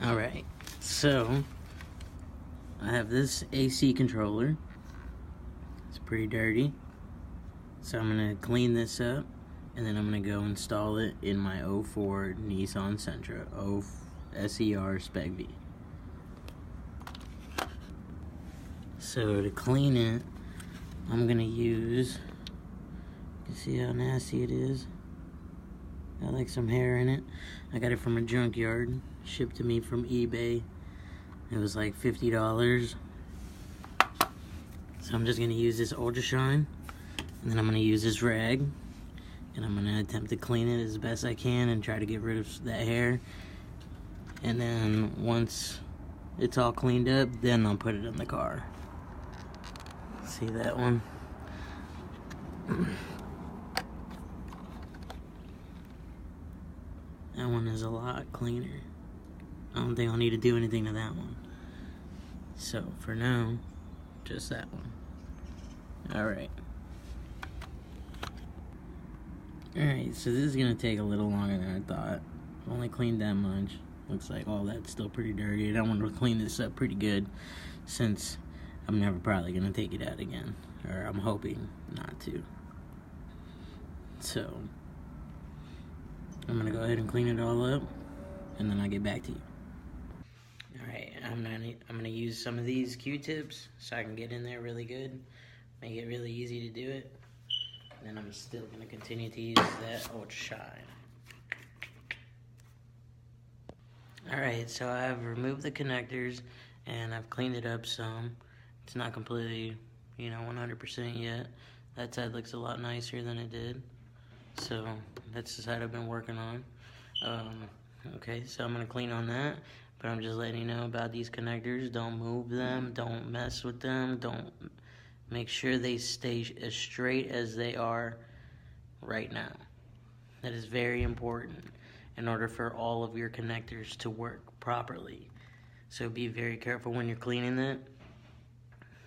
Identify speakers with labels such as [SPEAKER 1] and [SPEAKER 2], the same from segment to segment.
[SPEAKER 1] Alright, so I have this AC controller. It's pretty dirty. So I'm going to clean this up, and then I'm going to go install it in my 04 Nissan Sentra, SER Spec V. So to clean it, I'm going to use, you can see how nasty it is. Got like some hair in it. I got it from a junkyard, shipped to me from eBay. It was like $50. So I'm just gonna use this Ultra Shine, and then I'm gonna use this rag, and I'm gonna attempt to clean it as best I can and try to get rid of that hair. And then once it's all cleaned up, then I'll put it in the car. See that one? That one is a lot cleaner. I don't think I'll need to do anything to that one. So for now, just that one. Alright. Alright, so this is gonna take a little longer than I thought. I've only cleaned that much. Looks like all that's still pretty dirty, and I want to clean this up pretty good since I'm never probably gonna take it out again. Or I'm hoping not to. So I'm gonna go ahead and clean it all up, and then I'll get back to you. Alright, I'm gonna use some of these Q-tips so I can get in there really good, make it really easy to do it. And then I'm still gonna continue to use that Ultra Shine. Alright, so I've removed the connectors and I've cleaned it up some. It's not completely, 100% yet. That side looks a lot nicer than it did. So that's the side I've been working on. Okay, so I'm gonna clean on that, but I'm just letting you know about these connectors. Don't move them, don't mess with them, make sure they stay as straight as they are right now. That is very important in order for all of your connectors to work properly. So be very careful when you're cleaning it.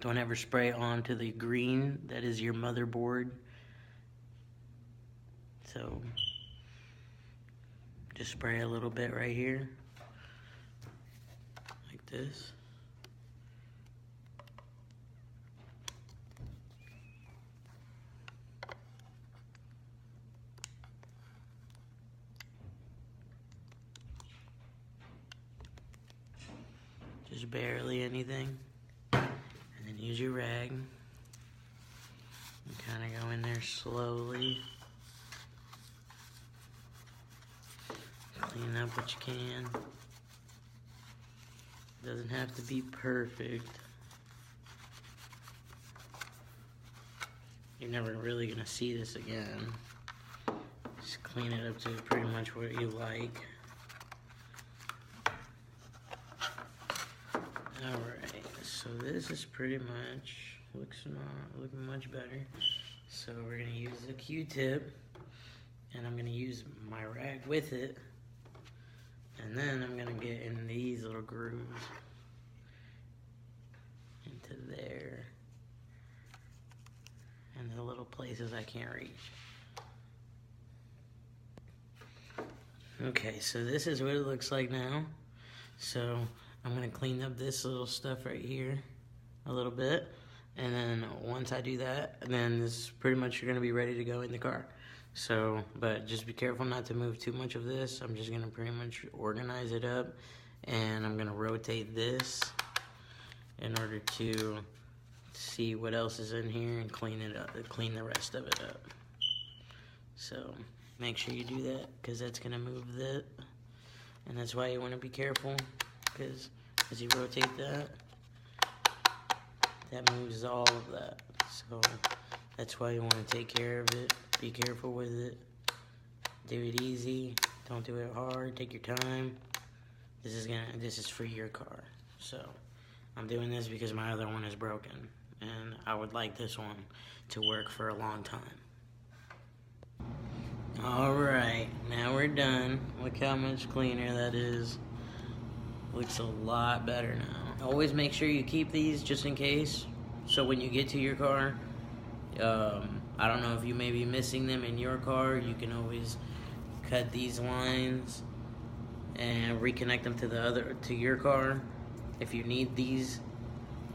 [SPEAKER 1] Don't ever spray onto the green that is your motherboard. So just spray a little bit right here, like this. Just barely anything. And then use your rag and kind of go in there slowly. Clean up what you can. Doesn't have to be perfect. You're never really gonna see this again. Just clean it up to pretty much what you like. Alright, so this is pretty much, looking much better. So we're gonna use the Q-tip, and I'm gonna use my rag with it. And then I'm gonna get in these little grooves into there, and the little places I can't reach. Okay, so this is what it looks like now. So I'm gonna clean up this little stuff right here a little bit, and then once I do that, then this is pretty much you're gonna be ready to go in the car. So, but just be careful not to move too much of this. I'm just gonna pretty much organize it up, and I'm gonna rotate this in order to see what else is in here and clean it up, clean the rest of it up. So make sure you do that, because that's gonna move that, and that's why you want to be careful, because as you rotate that, that moves all of that. So that's why you want to take care of it. Be careful with it. Do it easy. Don't do it hard. Take your time. This is for your car. So I'm doing this because my other one is broken, and I would like this one to work for a long time. Alright, now we're done. Look how much cleaner that is. Looks a lot better now. Always make sure you keep these just in case. So when you get to your car, I don't know if you may be missing them in your car, you can always cut these lines and reconnect them to your car if you need these,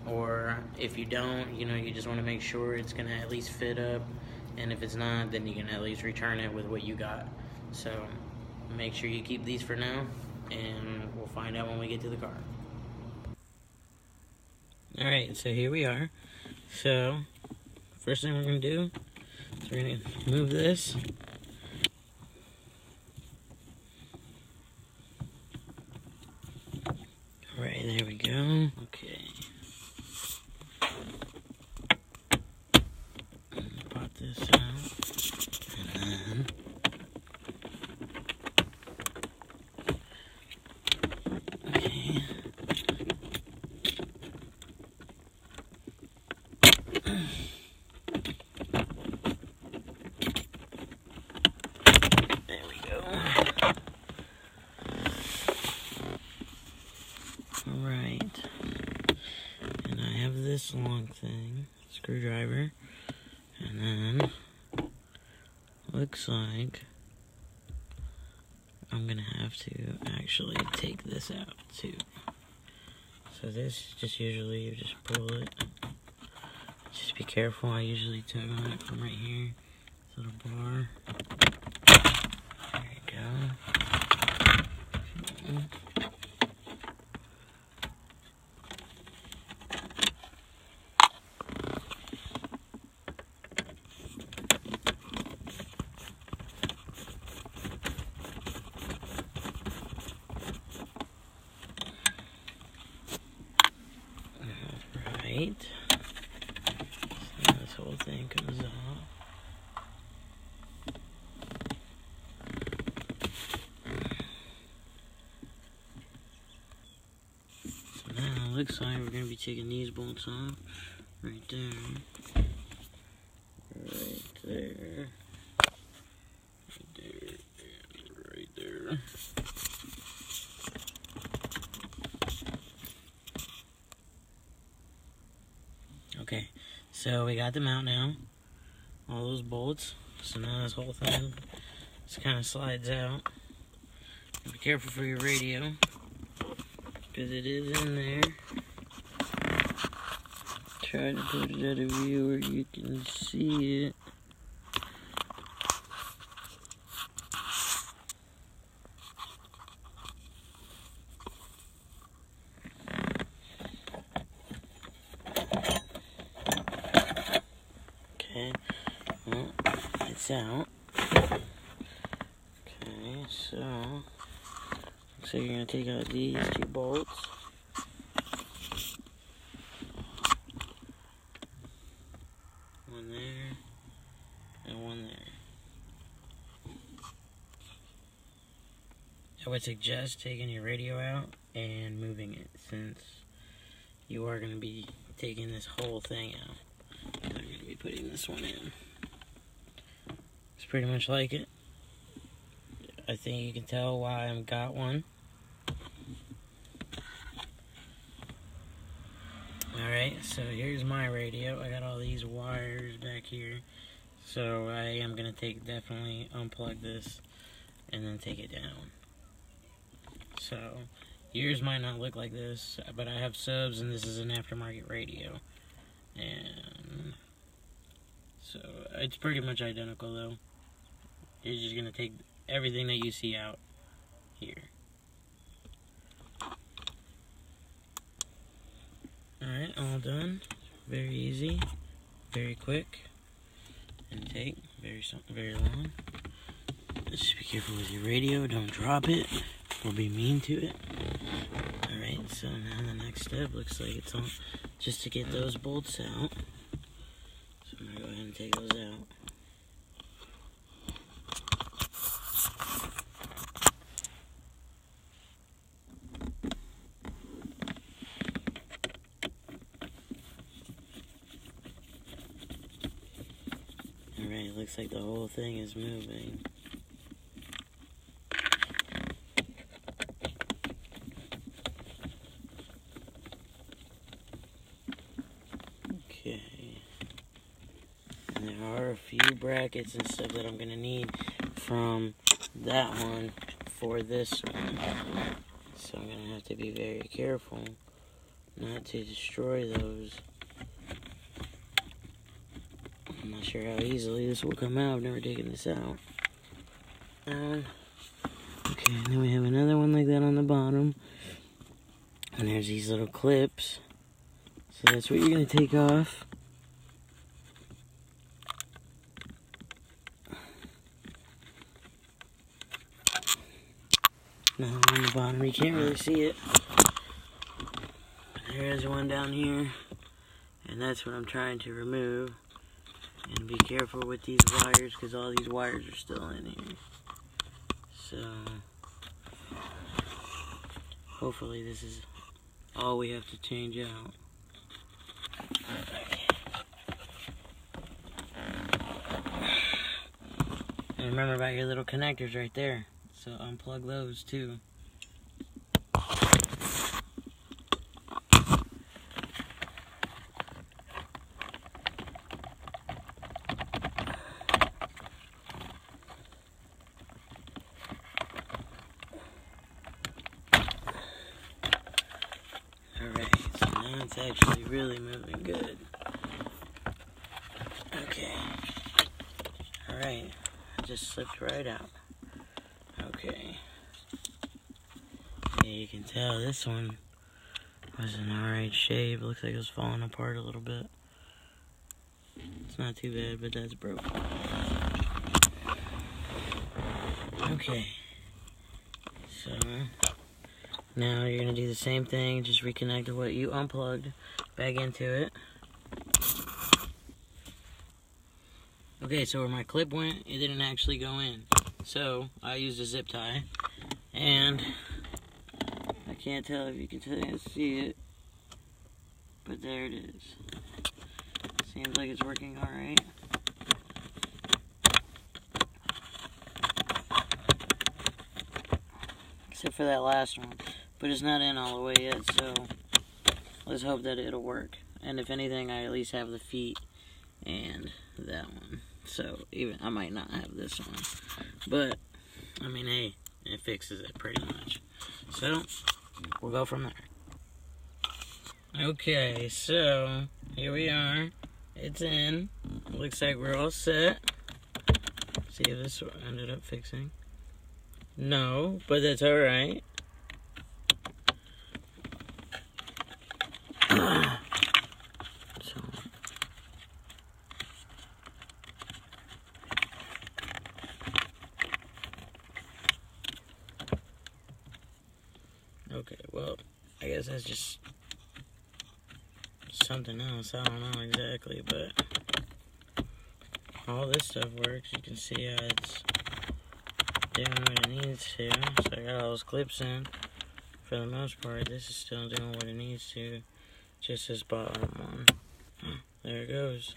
[SPEAKER 1] or if you don't, you just want to make sure it's gonna at least fit up, and if it's not, then you can at least return it with what you got. So make sure you keep these for now, and we'll find out when we get to the car. Alright, so here we are. So first thing we're gonna do is we're gonna move this. Alright, there we go. Okay. Pop this out. And then okay. There we go. Alright. And I have this long thing, screwdriver, and then looks like I'm gonna have to actually take this out too. So this just usually you just pull it. Just be careful, I usually tug on it from right here. This little bar. There you go. Right. So this whole thing comes off. So now it looks like we're going to be taking these bolts off. Right there. Right there. Right there. And right there. Okay, so we got them out now, all those bolts. So now this whole thing just kind of slides out. Be careful for your radio, because it is in there. Try to put it at a view where you can see it. Okay, well, it's out. Okay, so you're going to take out these two bolts. One there, and one there. I would suggest taking your radio out and moving it, since you are going to be taking this whole thing out. I'm going to be putting this one in. It's pretty much like it. I think you can tell why I've got one. Alright, so here's my radio. I got all these wires back here. So I am going to definitely unplug this and then take it down. So yours might not look like this, but I have subs and this is an aftermarket radio. And so it's pretty much identical though. You're just going to take everything that you see out here. Alright, all done. Very easy, very quick, and take very long. Just be careful with your radio, don't drop it, or be mean to it. Alright, so now the next step looks like it's on just to get those bolts out. So I'm going to go ahead and take those out. Alright, it looks like the whole thing is moving. Okay. And there are a few brackets and stuff that I'm going to need from that one for this one. So I'm going to have to be very careful not to destroy those. I'm not sure how easily this will come out. I've never taken this out. Okay, and then we have another one like that on the bottom. And there's these little clips. So that's what you're going to take off. Now on the bottom, you can't really see it. But there is one down here. And that's what I'm trying to remove. And be careful with these wires, because all these wires are still in here. So, hopefully this is all we have to change out. And remember about your little connectors right there. So unplug those too. Alright, so now it's actually really moving good. Okay. Alright, I just slipped right out. Okay. Yeah, you can tell this one was in alright shape. It looks like it was falling apart a little bit. It's not too bad, but that's broken. Okay. So, now you're going to do the same thing. Just reconnect what you unplugged back into it. Okay, so where my clip went, it didn't actually go in. So, I used a zip tie. And I can't tell if you can see it, but there it is. Seems like it's working alright. Except for that last one. But it's not in all the way yet, so let's hope that it'll work. And if anything, I at least have the feet and that one. So, even I might not have this one. But, I mean, hey, it fixes it pretty much. So, we'll go from there. Okay, so, here we are. It's in. Looks like we're all set. See if this ended up fixing. No, but that's alright. Okay, well, I guess that's just something else. I don't know exactly, but all this stuff works. You can see how it's doing what it needs to. So I got all those clips in. For the most part, this is still doing what it needs to. Just this bottom one. There it goes.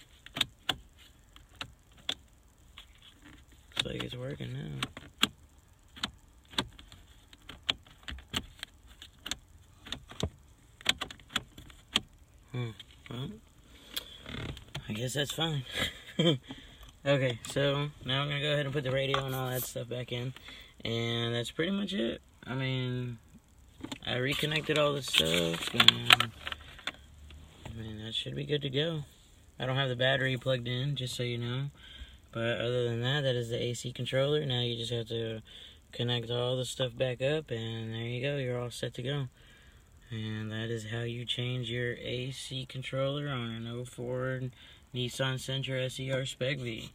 [SPEAKER 1] Looks like it's working now. Well, I guess that's fine. Okay, so now I'm going to go ahead and put the radio and all that stuff back in. And that's pretty much it. I mean, I reconnected all the stuff, and I mean, that should be good to go. I don't have the battery plugged in, just so you know. But other than that, that is the AC controller. Now you just have to connect all the stuff back up, and there you go. You're all set to go. And that is how you change your AC controller on an 04 Nissan Sentra SER Spec V.